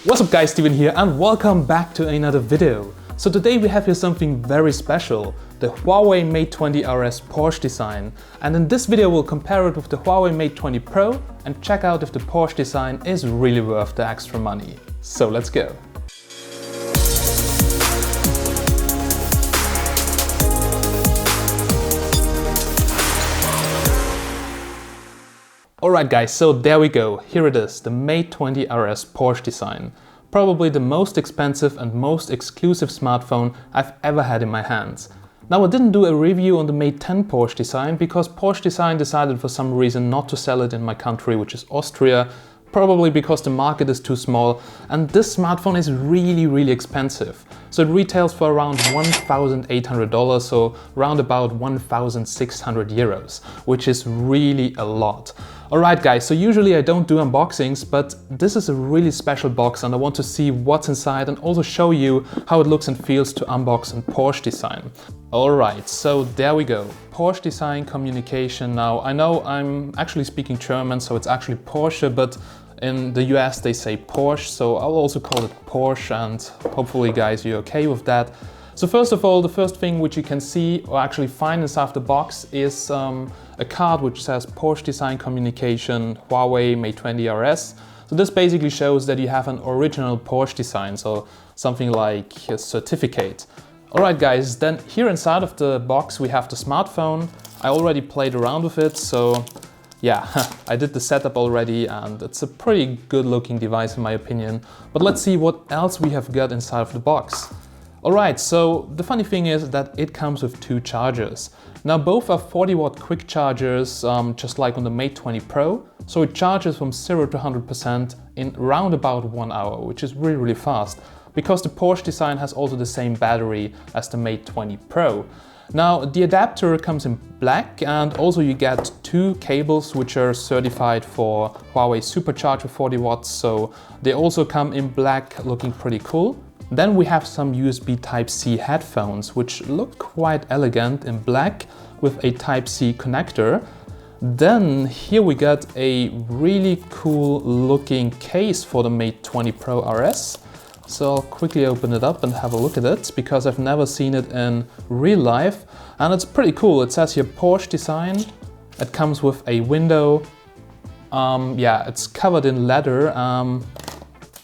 What's up guys, Steven here and welcome back to another video. So today we have here something very special, the Huawei Mate 20 RS Porsche Design. And in this video we'll compare it with the Huawei Mate 20 Pro and check out if the Porsche design is really worth the extra money. So let's go. Alright guys, so there we go. Here it is, the Mate 20 RS Porsche Design. Probably the most expensive and most exclusive smartphone I've ever had in my hands. Now I didn't do a review on the Mate 10 Porsche Design because Porsche Design decided for some reason not to sell it in my country, which is Austria. Probably because the market is too small and this smartphone is really expensive. So it retails for around $1,800, so around about 1,600 euros, which is really a lot. Alright guys, so usually I don't do unboxings, but this is a really special box and I want to see what's inside and also show you how it looks and feels to unbox in Porsche Design. Alright, so there we go. Porsche Design communication. Now I know I'm actually speaking German, so it's actually Porsche, but in the US they say Porsche, so I'll also call it Porsche and hopefully guys you're okay with that. So first of all, the first thing which you can see or actually find inside the box is a card which says Porsche Design Communication Huawei Mate 20 RS. So this basically shows that you have an original Porsche design, so something like a certificate. Alright guys, then here inside of the box we have the smartphone. I already played around with it, so yeah, I did the setup already and it's a pretty good looking device in my opinion. But let's see what else we have got inside of the box. Alright, so the funny thing is that it comes with two chargers. Now both are 40-watt quick chargers, just like on the Mate 20 Pro. So it charges from 0 to 100% in around about 1 hour, which is really fast. Because the Porsche design has also the same battery as the Mate 20 Pro. Now the adapter comes in black and also you get two cables which are certified for Huawei Supercharger 40 watts, so they also come in black, looking pretty cool. Then we have some USB Type-C headphones which look quite elegant in black with a Type-C connector. Then here we got a really cool looking case for the Mate 20 Pro RS. So I'll quickly open it up and have a look at it because I've never seen it in real life and it's pretty cool. It says here Porsche Design. It comes with a window. Yeah, it's covered in leather.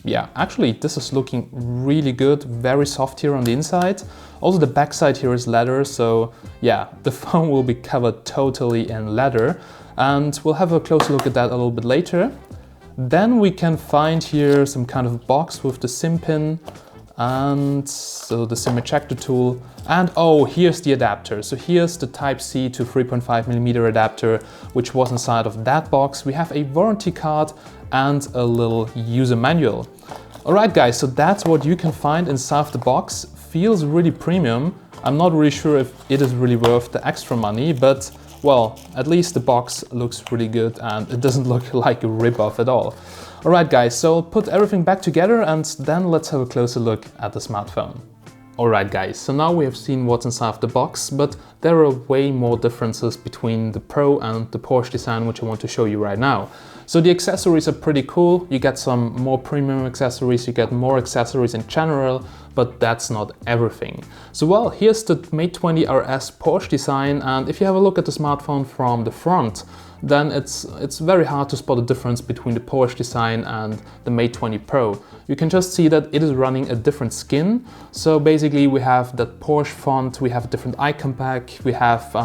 Yeah, actually this is looking really good, very soft here on the inside. Also the back side here is leather, so yeah, the phone will be covered totally in leather and we'll have a closer look at that a little bit later. Then we can find here some kind of box with the SIM pin and so the SIM ejector tool. And oh, here's the adapter. So here's the Type-C to 3.5mm adapter, which was inside of that box. We have a warranty card and a little user manual. Alright guys, so that's what you can find inside the box. Feels really premium. I'm not really sure if it is really worth the extra money, but well, at least the box looks really good and it doesn't look like a rip-off at all. Alright guys, so I'll put everything back together and then let's have a closer look at the smartphone. Alright guys, so now we have seen what's inside the box, but there are way more differences between the Pro and the Porsche design, which I want to show you right now. So the accessories are pretty cool. You get some more premium accessories, you get more accessories in general, but that's not everything. So well, here's the Mate 20 RS Porsche design, and if you have a look at the smartphone from the front, then it's very hard to spot a difference between the Porsche design and the Mate 20 Pro. You can just see that it is running a different skin. So basically we have that Porsche font, we have a different icon pack, we have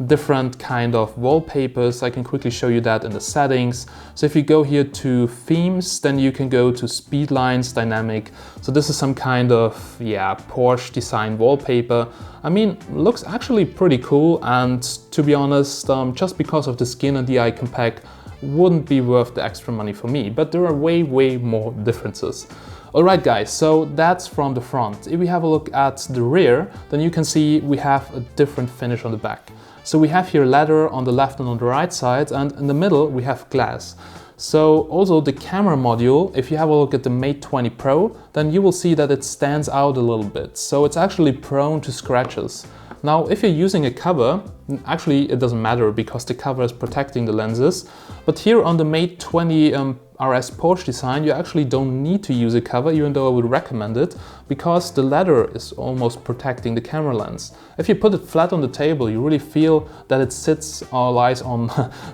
different kind of wallpapers. I can quickly show you that in the settings. So if you go here to themes, then you can go to speed lines, dynamic. So this is some kind of, yeah, Porsche design wallpaper. I mean, looks actually pretty cool and to be honest, just because of the skin and the icon pack wouldn't be worth the extra money for me, but there are way more differences. Alright guys, so that's from the front. If we have a look at the rear, then you can see we have a different finish on the back. So we have here leather on the left and on the right side, and in the middle we have glass. So also the camera module, if you have a look at the Mate 20 Pro, then you will see that it stands out a little bit. So it's actually prone to scratches. Now, if you're using a cover, actually it doesn't matter because the cover is protecting the lenses. But here on the Mate 20 RS Porsche Design, you actually don't need to use a cover, even though I would recommend it, because the leather is almost protecting the camera lens. If you put it flat on the table, you really feel that it sits or lies on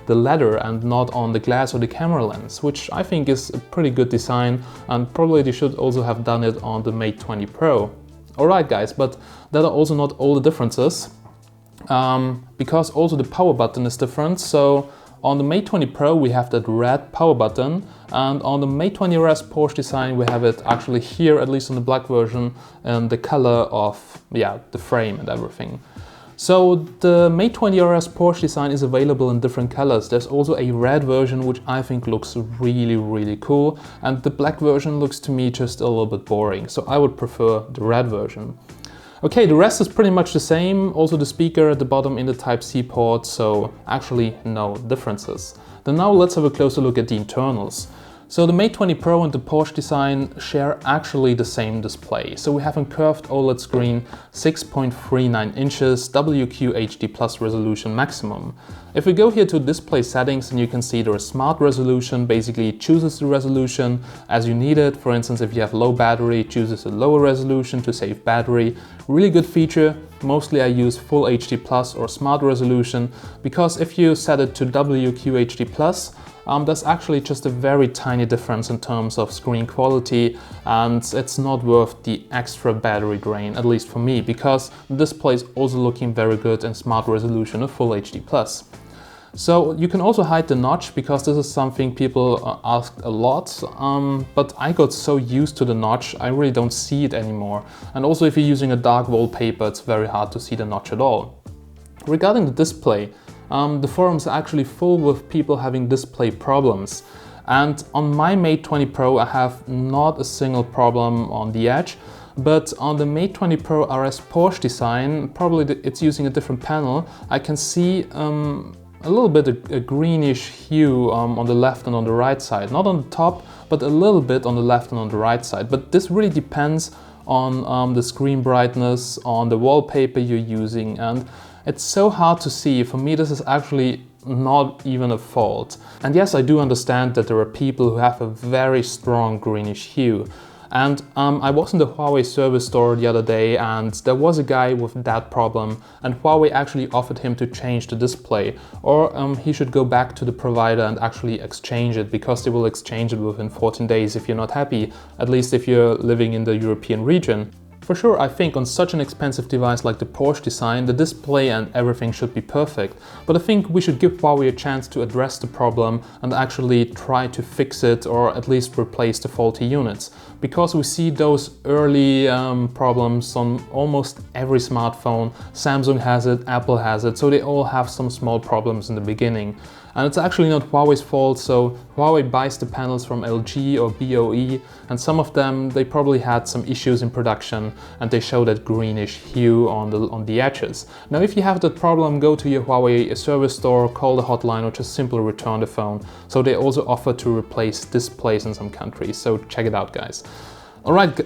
the leather and not on the glass or the camera lens, which I think is a pretty good design, and probably they should also have done it on the Mate 20 Pro. Alright guys, but that are also not all the differences, because also the power button is different. So on the Mate 20 Pro we have that red power button, and on the Mate 20 RS Porsche Design we have it actually here, at least on the black version, in the color of the frame and everything. So the Mate 20 RS Porsche Design is available in different colors. There's also a red version which I think looks really cool, and the black version looks to me just a little bit boring, so I would prefer the red version. Okay, the rest is pretty much the same, also the speaker at the bottom in the Type-C port, so actually no differences. Then now let's have a closer look at the internals. So the Mate 20 Pro and the Porsche Design share actually the same display. So we have a curved OLED screen, 6.39 inches, WQHD+ resolution maximum. If we go here to display settings, and you can see there is smart resolution, basically it chooses the resolution as you need it. For instance, if you have low battery, it chooses a lower resolution to save battery. Really good feature. Mostly I use Full HD+ or smart resolution, because if you set it to WQHD+, there's actually just a very tiny difference in terms of screen quality, and it's not worth the extra battery drain, at least for me, because the display is also looking very good in smart resolution of Full HD+. So you can also hide the notch, because this is something people asked a lot, but I got so used to the notch I really don't see it anymore. And also if you're using a dark wallpaper, it's very hard to see the notch at all. Regarding the display, the forums are actually full with people having display problems. And on my Mate 20 Pro I have not a single problem on the edge, but on the Mate 20 Pro RS Porsche Design, probably it's using a different panel, I can see a little bit a greenish hue on the left and on the right side. Not on the top, but a little bit on the left and on the right side. But this really depends on the screen brightness, on the wallpaper you're using, and it's so hard to see. For me, this is actually not even a fault. And yes, I do understand that there are people who have a very strong greenish hue. And I was in the Huawei service store the other day, and there was a guy with that problem, and Huawei actually offered him to change the display, or he should go back to the provider and actually exchange it, because they will exchange it within 14 days if you're not happy, at least if you're living in the European region. For sure, I think on such an expensive device like the Porsche Design, the display and everything should be perfect. But I think we should give Huawei a chance to address the problem and actually try to fix it, or at least replace the faulty units. Because we see those early problems on almost every smartphone. Samsung has it, Apple has it, so they all have some small problems in the beginning. And it's actually not Huawei's fault, so Huawei buys the panels from LG or BOE, and some of them, they probably had some issues in production, and they show that greenish hue on the edges. Now if you have that problem, go to your Huawei service store, call the hotline, or just simply return the phone. So they also offer to replace displays in some countries, so check it out guys. Alright,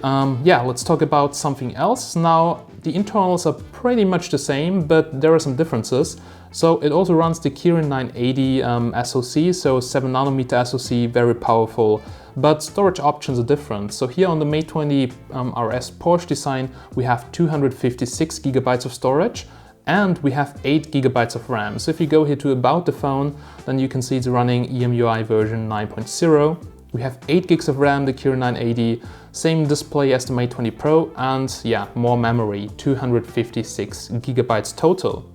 yeah, let's talk about something else. Now, the internals are pretty much the same, but there are some differences. So it also runs the Kirin 980 SoC, so 7nm SoC, very powerful, but storage options are different. So here on the Mate 20 RS Porsche Design, we have 256 GB of storage, and we have 8 GB of RAM. So if you go here to About the Phone, then you can see it's running EMUI version 9.0. We have 8 gigs of RAM, the Kirin 980, same display as the Mate 20 Pro, and yeah, more memory, 256 GB total.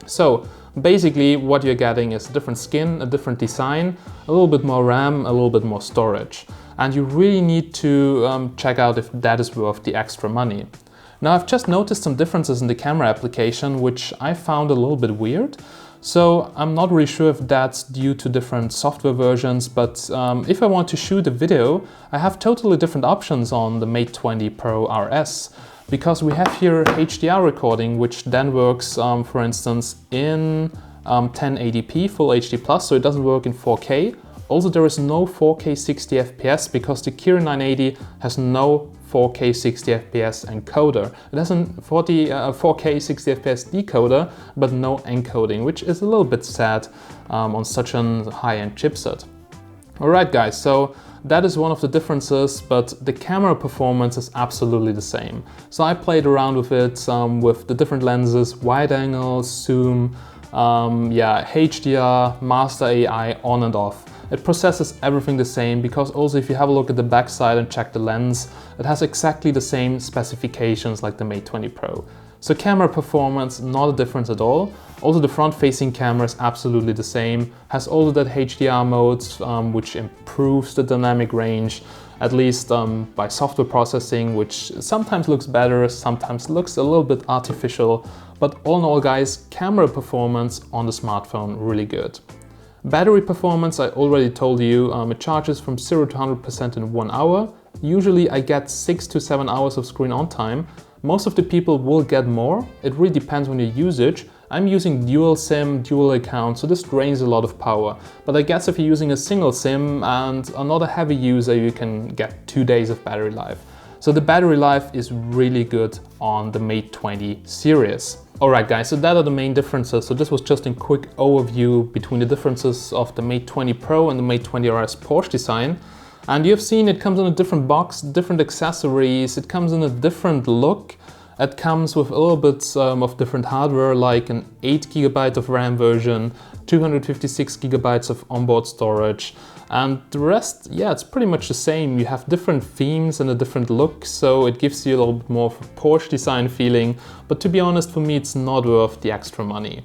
So basically what you're getting is a different skin, a different design, a little bit more RAM, a little bit more storage. And you really need to check out if that is worth the extra money. Now I've just noticed some differences in the camera application, which I found a little bit weird. So I'm not really sure if that's due to different software versions, but if I want to shoot a video, I have totally different options on the Mate 20 Pro RS. Because we have here HDR recording, which then works, for instance, in 1080p Full HD+, so it doesn't work in 4K. Also, there is no 4K 60 FPS because the Kirin 980 has no 4K 60 FPS encoder. It has a 4K 60 FPS decoder, but no encoding, which is a little bit sad on such a high-end chipset. Alright guys, so that is one of the differences, but the camera performance is absolutely the same. So I played around with it with the different lenses, wide angle, zoom, HDR, master AI, on and off. It processes everything the same, because also if you have a look at the back side and check the lens, it has exactly the same specifications like the Mate 20 Pro. So camera performance, not a difference at all. Also the front-facing camera is absolutely the same. Has also that HDR mode, which improves the dynamic range, at least by software processing, which sometimes looks better, sometimes looks a little bit artificial. But all in all guys, camera performance on the smartphone really good. Battery performance, I already told you, it charges from 0 to 100% in 1 hour. Usually I get 6 to 7 hours of screen on time. Most of the people will get more. It really depends on your usage. I'm using dual SIM, dual account, so this drains a lot of power. But I guess if you're using a single SIM and are not a heavy user, you can get 2 days of battery life. So the battery life is really good on the Mate 20 series. Alright guys, so that are the main differences. So this was just a quick overview between the differences of the Mate 20 Pro and the Mate 20 RS Porsche Design. And you've seen it comes in a different box, different accessories, it comes in a different look. It comes with a little bit of different hardware, like an 8GB of RAM version, 256GB of onboard storage, and the rest, yeah, it's pretty much the same. You have different themes and a different look, so it gives you a little bit more of a Porsche design feeling, but to be honest, for me it's not worth the extra money.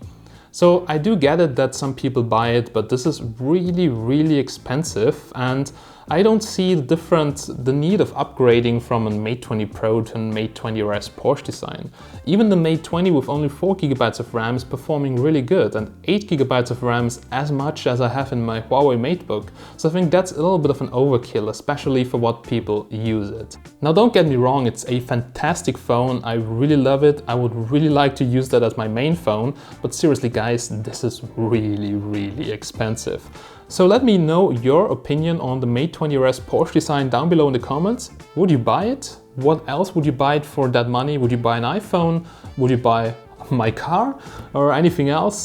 So I do get it that some people buy it, but this is really, really expensive, and I don't see the need of upgrading from a Mate 20 Pro to a Mate 20 RS Porsche Design. Even the Mate 20 with only 4GB of RAM is performing really good, and 8GB of RAM is as much as I have in my Huawei MateBook. So I think that's a little bit of an overkill, especially for what people use it. Now don't get me wrong, it's a fantastic phone, I really love it, I would really like to use that as my main phone, but seriously guys, this is really, really expensive. So let me know your opinion on the Mate 20 RS Porsche Design down below in the comments. Would you buy it? What else would you buy it for that money? Would you buy an iPhone? Would you buy my car or anything else?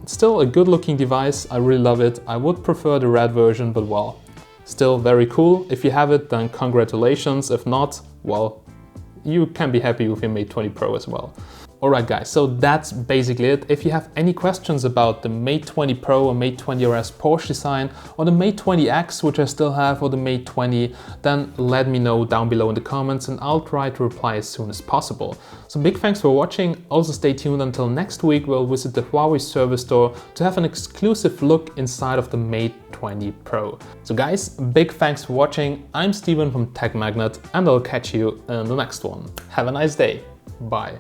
Still a good looking device, I really love it. I would prefer the red version, but well, still very cool. If you have it, then congratulations. If not, well, you can be happy with your Mate 20 Pro as well. Alright guys, so that's basically it. If you have any questions about the Mate 20 Pro or Mate 20 RS Porsche Design, or the Mate 20X, which I still have, or the Mate 20, then let me know down below in the comments and I'll try to reply as soon as possible. So big thanks for watching. Also stay tuned until next week. We'll visit the Huawei service store to have an exclusive look inside of the Mate 20 Pro. So guys, big thanks for watching. I'm Steven from Tech Magnet and I'll catch you in the next one. Have a nice day. Bye.